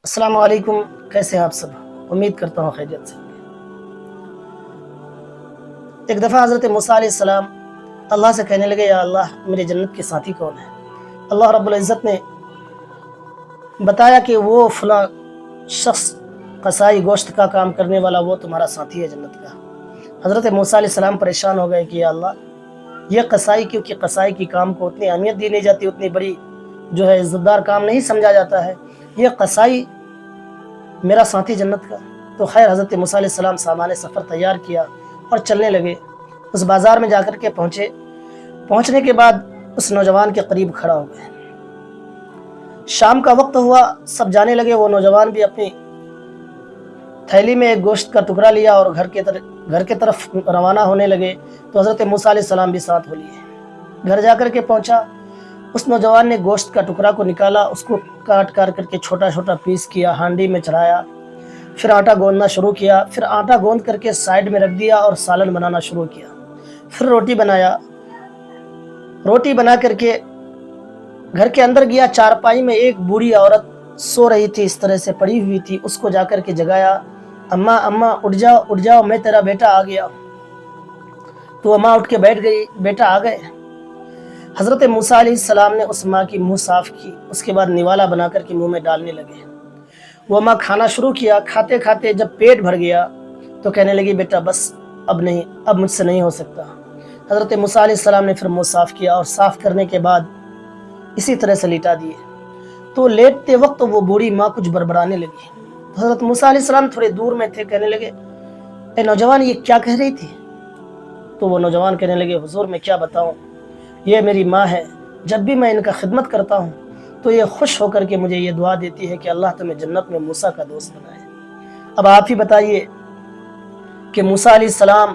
السلام علیکم، کیسے ہیں آپ سب؟ امید کرتا ہوں خیریت سے۔ ایک دفعہ حضرت موسیٰ علیہ السلام اللہ سے کہنے لگے، یا اللہ میرے جنت کے ساتھی کون ہے؟ اللہ رب العزت نے بتایا کہ وہ فلاں شخص قصائی گوشت کا کام کرنے والا وہ تمہارا ساتھی ہے جنت کا۔ حضرت موسیٰ علیہ السلام پریشان ہو گئے کہ یا اللہ یہ قصائی، کیونکہ قصائی کی کام کو اتنی اہمیت دی نہیں جاتی، اتنی بڑی جو ہے عزت دار کام نہیں سمجھا جاتا ہے، یہ قصائی میرا ساتھی جنت کا۔ تو خیر حضرت موسیٰ علیہ السلام سامان سفر تیار کیا اور چلنے لگے۔ اس بازار میں جا کر کے پہنچنے کے بعد اس نوجوان کے قریب کھڑا ہو گئے۔ شام کا وقت ہوا، سب جانے لگے، وہ نوجوان بھی اپنی تھیلی میں ایک گوشت کا ٹکڑا لیا اور گھر کے طرف روانہ ہونے لگے۔ تو حضرت موسیٰ علیہ السلام بھی ساتھ ہو لیے۔ گھر جا کر کے پہنچا، اس نوجوان نے گوشت کا ٹکڑا کو نکالا، اس کو کاٹ کر کے چھوٹا چھوٹا پیس کیا، ہانڈی میں چڑھایا، پھر آٹا گوندنا شروع کیا، پھر آٹا گوند کر کے سائیڈ میں رکھ دیا اور سالن بنانا شروع کیا، پھر روٹی بنایا۔ روٹی بنا کر کے گھر کے اندر گیا، چارپائی میں ایک بوڑھی عورت سو رہی تھی، اس طرح سے پڑی ہوئی تھی، اس کو جا کر کے جگایا، اماں اماں اٹھ جاؤ میں تیرا بیٹا آ گیا۔ تو اماں اٹھ کے بیٹھ گئی، بیٹا آ گئے۔ حضرت موسیٰ علیہ السلام نے اس ماں کی منہ صاف کی، اس کے بعد نوالا بنا کر کے منہ میں ڈالنے لگے۔ وہ ماں کھانا شروع کیا، کھاتے کھاتے جب پیٹ بھر گیا تو کہنے لگی، بیٹا بس اب نہیں، اب مجھ سے نہیں ہو سکتا۔ حضرت موسیٰ علیہ السلام نے پھر منہ صاف کیا اور صاف کرنے کے بعد اسی طرح سے لیٹا دیے۔ تو لیٹتے وقت وہ بوڑھی ماں کچھ بڑبڑانے لگی۔ تو حضرت موسیٰ علیہ السلام تھوڑے دور میں تھے، کہنے لگے، اے نوجوان یہ کیا کہہ رہی تھی؟ تو وہ نوجوان کہنے لگے، حضور میں کیا بتاؤں، یہ میری ماں ہے، جب بھی میں ان کا خدمت کرتا ہوں تو یہ خوش ہو کر کے مجھے یہ دعا دیتی ہے کہ اللہ تمہیں جنت میں موسیٰ کا دوست بنائے۔ اب آپ ہی بتائیے کہ موسیٰ علیہ السلام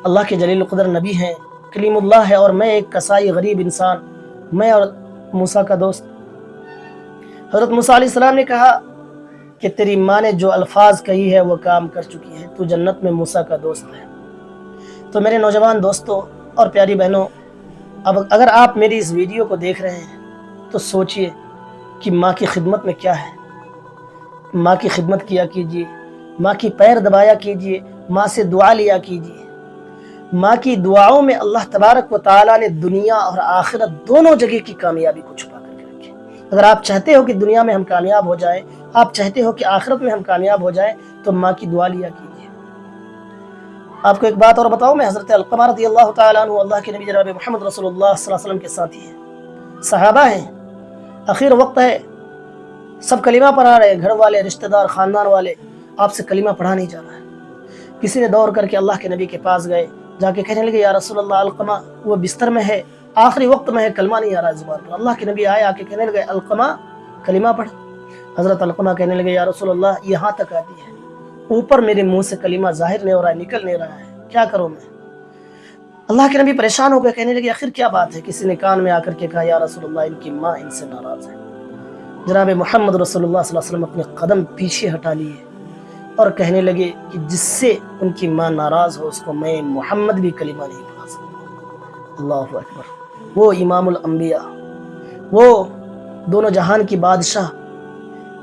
اللہ کے جلیل القدر نبی ہیں، کلیم اللہ ہے، اور میں ایک قصائی غریب انسان، میں اور موسیٰ کا دوست۔ حضرت موسیٰ علیہ السلام نے کہا کہ تیری ماں نے جو الفاظ کہی ہے وہ کام کر چکی ہے، تو جنت میں موسیٰ کا دوست ہے۔ تو میرے نوجوان دوستوں اور پیاری بہنوں، اب اگر آپ میری اس ویڈیو کو دیکھ رہے ہیں تو سوچئے کہ ماں کی خدمت میں کیا ہے۔ ماں کی خدمت کیا کیجئے، ماں کی پیر دبایا کیجئے، ماں سے دعا لیا کیجئے۔ ماں کی دعاؤں میں اللہ تبارک و تعالیٰ نے دنیا اور آخرت دونوں جگہ کی کامیابی کو چھپا کر کے رکھی۔ اگر آپ چاہتے ہو کہ دنیا میں ہم کامیاب ہو جائیں، آپ چاہتے ہو کہ آخرت میں ہم کامیاب ہو جائیں، تو ماں کی دعا لیا کیجئے۔ آپ کو ایک بات اور بتاؤں، میں حضرت علقمہ رضی اللہ تعالیٰ عنہ اللہ کے نبی جناب محمد رسول اللہ صلی اللہ علیہ وسلم کے ساتھی ہیں، صحابہ ہیں، آخر وقت ہے، سب کلمہ پڑھا رہے، گھر والے، رشتہ دار، خاندان والے، آپ سے کلمہ پڑھا نہیں جا رہا ہے۔ کسی نے دور کر کے اللہ کے نبی کے پاس گئے، جا کے کہنے لگے، یا رسول اللہ علقمہ وہ بستر میں ہے، آخری وقت میں ہے، کلمہ نہیں آ رہا زبان پر۔ اللہ کے نبی آئے، آ کے کہنے لگے، علقمہ کلمہ پڑھ۔ حضرت علقمہ کہنے لگے، یا رسول اللہ یہاں تک آتی ہے، اوپر میرے منہ سے کلمہ ظاہر نہیں ہو رہا ہے، نکل نہیں رہا ہے، کیا کروں میں؟ اللہ کے نبی پریشان ہو گئے، کہنے لگے، آخر کیا بات ہے؟ کسی نے کان میں آ کر کے کہا، یا رسول اللہ ان کی ماں ان سے ناراض ہے۔ جناب محمد رسول اللہ صلی اللہ علیہ وسلم اپنے قدم پیچھے ہٹا لیے اور کہنے لگے کہ جس سے ان کی ماں ناراض ہو اس کو میں محمد بھی کلمہ نہیں پڑھا سکتا۔ اللہ اکبر۔ وہ امام الانبیاء، وہ دونوں جہان کی بادشاہ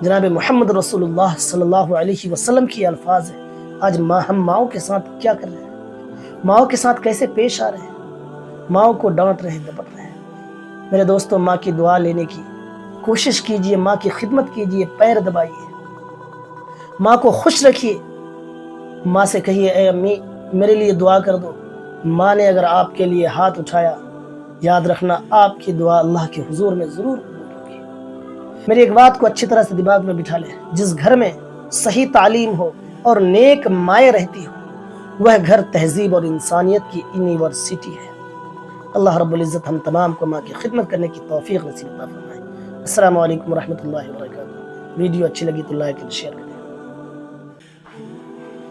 جناب محمد رسول اللہ صلی اللہ علیہ وسلم کی الفاظ ہیں۔ آج ہم ماؤں کے ساتھ کیا کر رہے ہیں؟ ماؤں کے ساتھ کیسے پیش آ رہے ہیں؟ ماؤں کو ڈانٹ رہے ہیں، دبٹ رہے ہیں۔ میرے دوستوں، ماں کی دعا لینے کی کوشش کیجئے، ماں کی خدمت کیجئے، پیر دبائیے، ماں کو خوش رکھیے۔ ماں سے کہیے، اے امی میرے لیے دعا کر دو۔ ماں نے اگر آپ کے لیے ہاتھ اٹھایا، یاد رکھنا آپ کی دعا اللہ کے حضور میں ضرور قبول ہوگی۔ میری ایک بات کو اچھی طرح سے دماغ میں بٹھا لیں، جس گھر میں صحیح تعلیم ہو اور نیک مائیں رہتی ہو، وہ گھر تہذیب اور انسانیت کی یونیورسٹی ہے۔ اللہ رب العزت ہم تمام کو ماں کی خدمت کرنے کی توفیق نصیب عطا فرمائے۔ السلام علیکم ورحمۃ اللہ وبرکاتہ۔ ویڈیو اچھی لگی تو لائک اور شیئر کریں۔